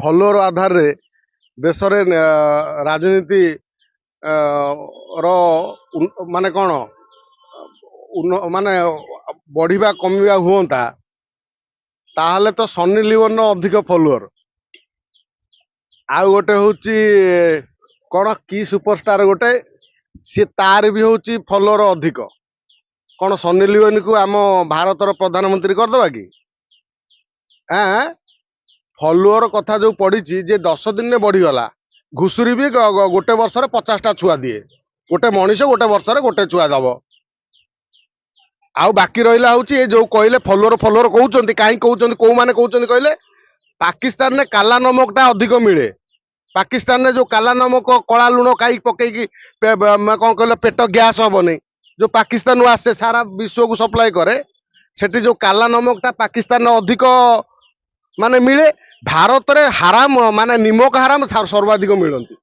Follower ଆଧାରରେ ଦେଶରେ ରାଜନୀତି ର ମାନେ କ'ଣ ମାନେ ବଢିବା କମିବା ହୁଅନ୍ତା, ତାହେଲେ ତ ସନି ଲିଓନର ଅଧିକ ଫଲୋଅର। ଆଉ ଗୋଟେ ହଉଛି କ'ଣ କି ସୁପରଷ୍ଟାର ଗୋଟେ, ସିଏ ତାର ବି ହଉଛି ଫଲୋଅର ଅଧିକ। କ'ଣ ସନି ଲିଓନକୁ ଆମ ଭାରତର ପ୍ରଧାନମନ୍ତ୍ରୀ କରିଦବା କି? ଫଲୋଅର କଥା ଯୋଉ ପଡିଛି ଯେ 10 ଦିନରେ ବଢିଗଲା, ଘୁଷୁରୀ ବି ଗୋଟେ ବର୍ଷରେ 50ଟା ଛୁଆ ଦିଏ। ଗୋଟେ ମଣିଷ ଗୋଟେ ବର୍ଷରେ ଗୋଟେ ଛୁଆ ଦବ। ଆଉ ବାକି ରହିଲା ହଉଛି ଏ ଯୋଉ କହିଲେ ଫଲୋଅର କହୁଛନ୍ତି, କାହିଁ କହୁଛନ୍ତି, କୋଉମାନେ କହୁଛନ୍ତି କହିଲେ, ପାକିସ୍ତାନରେ କାଲା ନମକଟା ଅଧିକ ମିଳେ। ପାକିସ୍ତାନରେ ଯୋଉ କାଲା ନମକ, କଳା ଲୁଣ କାଇ ପକେଇକି କ'ଣ କହିଲେ ପେଟ ଗ୍ୟାସ୍ ହବନି, ଯୋଉ ପାକିସ୍ତାନରୁ ଆସେ ସାରା ବିଶ୍ୱକୁ ସପ୍ଲାଏ କରେ, ସେଠି ଯୋଉ କାଲା ନମକଟା ପାକିସ୍ତାନରେ ଅଧିକ ମାନେ ମିଳେ। ଭାରତରେ ହାରାମ ମାନେ ନିମକ ହାରାମ ସର୍ବାଧିକ ମିଳନ୍ତି।